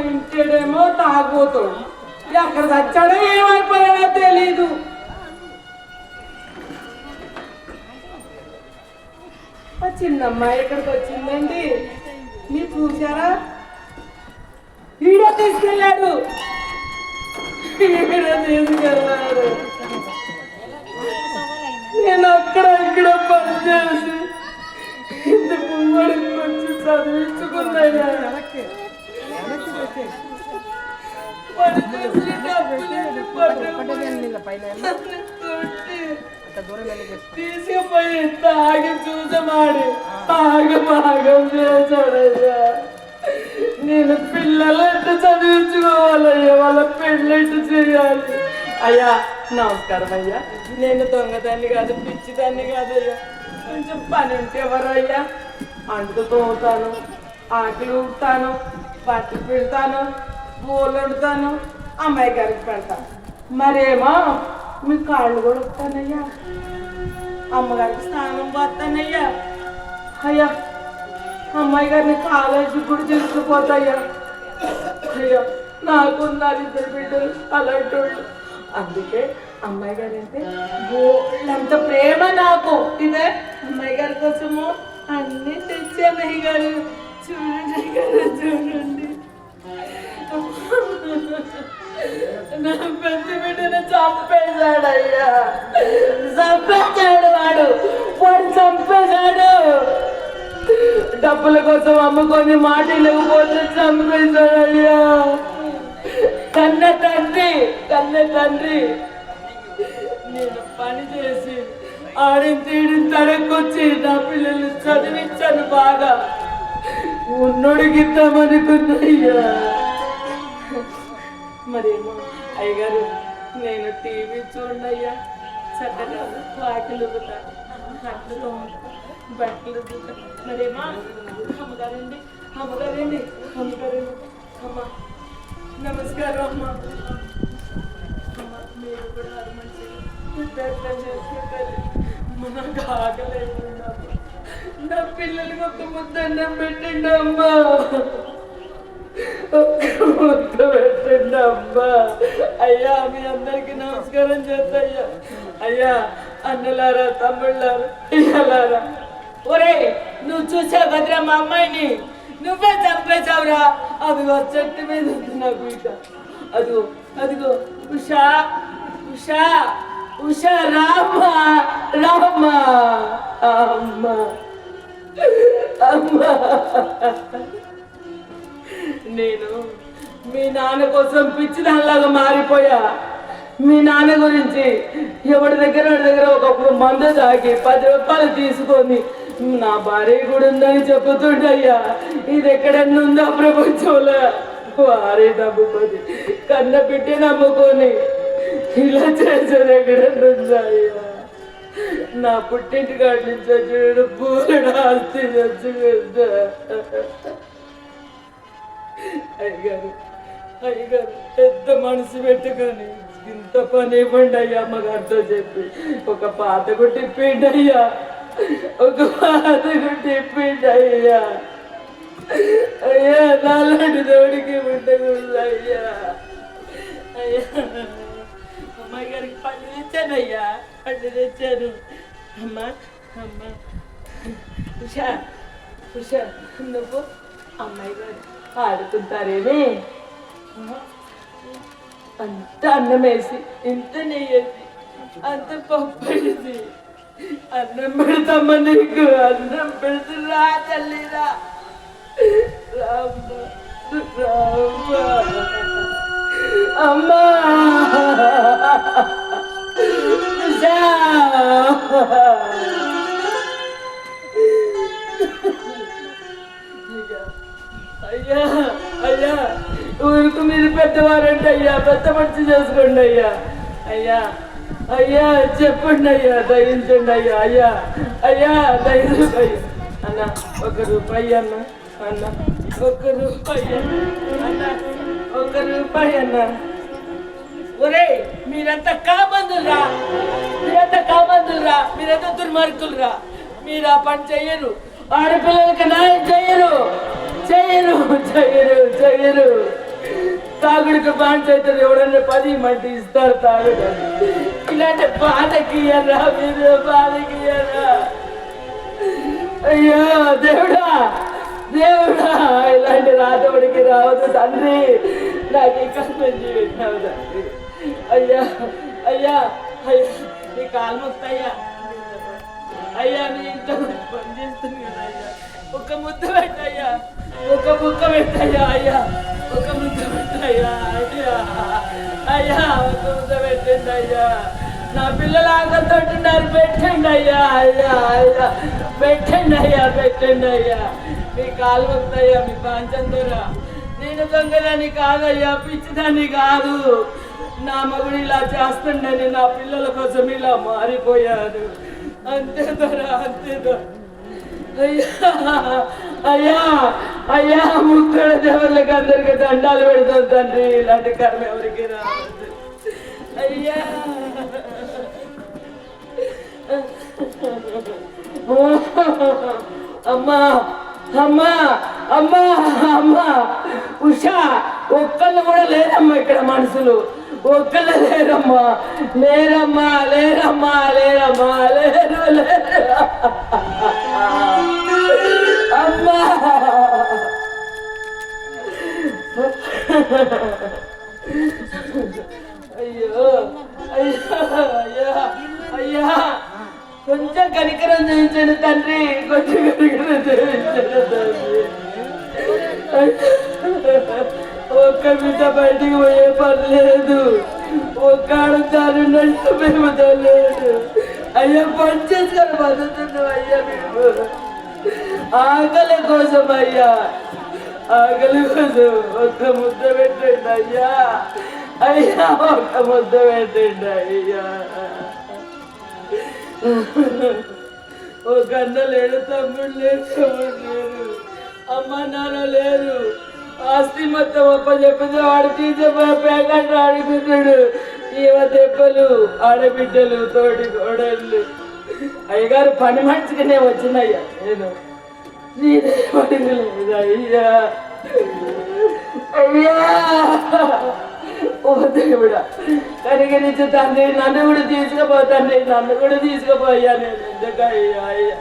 ఇంటేడేమో తాగుతాడు, ఎక్కడ చచ్చాడో ఏమైపోయాడో తెలీదు. ఆ చిన్నమ్మాయి ఎక్కడికి వచ్చిందండి, మీరు చూసారా? వీడియో తీసుకెళ్ళాడు, వీడియో తీసుకెళ్ళాడు. నేను అక్కడ పనిచేసి ఇంత పువ్వుడికి వచ్చి చదివించుకున్నాయా. తీసుకుపోయి తాగి చూసమాడి ఆగం చేశాడయ్యా. నేను పిల్లలెట్టు చదివించుకోవాలయ్యా, వాళ్ళ పెళ్ళెట్టు చేయాలి. అయ్యా నమస్కారం అయ్యా, నేను దొంగదాన్ని కాదు, పిచ్చిదాన్ని కాదయ్యా. కొంచెం పని ఉంటే ఎవరయ్యా? అంటు తోముతాను, ఆకలి ఊపుతాను, బట్టలు పెడతాను, పూలు వండుతాను, అమ్మాయి గారికి పెడతాను. మరేమో మీ కాళ్ళు కూడా వస్తానయ్యా, అమ్మగారికి స్నానం పోతానయ్యా. అయ్యా అమ్మాయి గారిని కాలేజీ కూడా తీసుకుపోతాయ్యా. అయ్యా నాకున్నారు 2 బిడ్డలు అలాంటి వాళ్ళు, అందుకే అమ్మాయి గారు అంటే అంత ప్రేమ నాకు. ఇదే అమ్మాయి గారి కోసము అన్నీ తెచ్చాను. అయ్య గారు చూడండి గారు, చూడండి నా పెద్ద బిడ్డను చంపేశాడయ్యా, చంపేశాడు. వాడు చంపేశాడు. డబ్బుల కోసం అమ్ముకొని మాట లేకపోతే చంపేశాడయ్యా. కన్న తండ్రి నేను పని చేసి ఆడింతీడి తడకొచ్చి నా పిల్లల్ని చదివించాను బాగా. ఉన్నోడికిద్దామనుకున్నయ్యా. మరేమో అయ్యగారు నేను టీవీ చూడయ్యా, చక్కగా వాకిలు బట్టలు బట్టలు. మరేమో అమ్మగారండి అమ్మ నమస్కారం అమ్మ. మీరు కూడా నాకు ఆకలేకుండా నా పిల్లలకి ఒక ముద్దన్నం పెట్టండి అమ్మా, ముద్ద పెట్టండి అమ్మా. అయ్యా మీ అందరికి నమస్కారం చేస్తాయ్యా. అయ్యా అన్నలారా, తమ్ముళ్ళారా, ఇయ్యలారా, ఒరే నువ్వు చూసావు కదరా మా అమ్మాయిని, నువ్వే చంపేశావురా. అదిగో చెట్టు మీద ఉంది నా బిడ్డ, అదిగో ఉషా రామ అమ్మా. నేను మీ నాన్న కోసం పిచ్చిదానిలాగా మారిపోయా. మీ నాన్న గురించి ఎవరి దగ్గర ఒకప్పుడు మందు తాగి 10 రూపాయలు తీసుకొని నా భార్య కూడా ఉందని చెబుతుండయ్యా. ఇది ఎక్కడన్నా ఉందా ప్రపంచంలో? వారే నమ్ముకొని కన్న బిడ్డ నమ్ముకొని ఇలా చేసేది ఎక్కడన్నా ఉందా అయ్యా? నా పుట్టింటి కాడి నుంచి వచ్చి పూరడు ఆస్తి చచ్చిపోయిందా? అయ్యగారు పెద్ద మనసు పెట్టుకొని ఇంత పని ఇవ్వండి అయ్యా. అమ్మగారితో చెప్పి ఒక పాతకు టిప్పిండి అయ్యా, అయ్యా నాలాంటి దేవుడికి ఉండకూడదు అయ్యా. అమ్మాయి గారికి పళ్ళు తెచ్చాను అయ్యా, పళ్ళు తెచ్చాను. అమ్మా ఉషా నువ్వు అమ్మాయి గారు ఆడుకుంటారేమే, అంత అన్నం వేసి ఇంత నెయ్యేసి అంత పప్పు వేసి అన్నం పెడతామ్మా, నీకు అన్నం పెడుతురా తల్లిరా. అమ్మా అయ్యా ఊరికి మీరు పెద్దవారంటే అయ్యా, పెద్ద మనిషి చేసుకోండి అయ్యా. అయ్యా చెప్పండి అయ్యా, దయించండి అయ్యా దయించండి అయ్యా. అన్న 1 రూపాయి అన్న, 1 రూపాయి అన్న. ఒరే మీరంతా కామందులరా, మీరంతా దుర్మార్గులరా. మీరు ఆ పని చెయ్యరు, ఆడపిల్లలకి న్యాయం చెయ్యరు. తాగుడికి బానిసైతుంది. ఎవడన్నా 10 మంది ఇస్తారు తాగుతారు. ఇలాంటి బాధకి ఎర్రా మీరు, బాధకి ఎర్రా. అయ్యో దేవుడా, దేవుడా, ఇలాంటి రాతవుడికి రావద్దు తండ్రి. నాకు ఈ కష్టం జీవించావు తండ్రి. అయ్యా అయ్యా అయ్యా, నీ కాలు మొత్తయ్యా. అయ్యా నీ ఇంట్లో పని చేస్తుంది కదా అయ్యా, ఒక ముద్ద పెట్టయ్యా, ఒక ముక్క పెట్టయ్యా. అయ్యా ఒక ముద్ద పెట్టయ్యా. అయ్యా అయ్యా ఒక ముద్ద పెట్టండి అయ్యా. నా పిల్లలు ఆకలితోటున్నారు, పెట్టండి అయ్యా. అయ్యా అయ్యా పెట్టండి అయ్యా, పెట్టండి అయ్యా. మీ కాలు వస్తాయ్యా, మీ పాంచందరా. నేను దొంగదాన్ని కాదయ్యా, పిచ్చిదాన్ని కాదు. నా మగుడు ఇలా చేస్తుండని నా పిల్లల కోసం ఇలా మారిపోయాను. అంతే దొర, అంతే దొర. అయ్యా అయ్యా అయ్యా, ముక్కడ దేవుళ్ళకి అందరికి దండాలు పెడతాం తండ్రి. ఇలాంటి కర్మ ఎవరికి రావద్దు అయ్యా. అమ్మా అమ్మా అమ్మా అమ్మా, ఉషా, ఒక్కళ్ళు కూడా లేరమ్మా ఇక్కడ మనుషులు, ఒక్కళ్ళు లేరమ్మా, లేరమ్మా, లేరమ్మా, లేరమ్మా, లేరు, లేరు. అమ్మా అయ్యో అయ్యా అయ్యా అయ్యా, కొంచెం కనికరం చేయించండి తండ్రి, కొంచెం కనికరం చేయించండి తండ్రి. ఒక్క బిడ్డ బయటికి పోయే పని లేదు, ఒక్క ఆడతారు నట్టు మేము లేదు. అయ్యా పని చేసుకొని బతుకుతున్నాం అయ్యా. మేము ఆకలి కోసం అయ్యా, ఆకలి కోసం ఒక్క ముద్ద పెట్టండి అయ్యా. అయ్యా ఒక్క ముద్ద పెట్టండి అయ్యా. ఒక అన్న లేడు, తమ్ముడు లేడు, తమ్ముడు లేరు, అమ్మ నాన్న లేరు. ఆస్తి మొత్తం అప్ప చెప్పితే వాడు తీసిపోయే పేకాట ఆడిపిస్తాడు. ఈవ దెబ్బలు, ఆడబిడ్డలు, తోటి కోడళ్ళు. అయ్యగారు పని మనిషికినే వచ్చిందయ్యా, నేను నీదే పడిన లేదు అయ్యా. అయ్యా ఓ దేవుడా, కనికరించి తండ్రి, నన్ను కూడా తీసుకుపోతాండి, నన్ను కూడా తీసుకుపోయా. నేను ఎందుకు అయ్యా అయ్యా.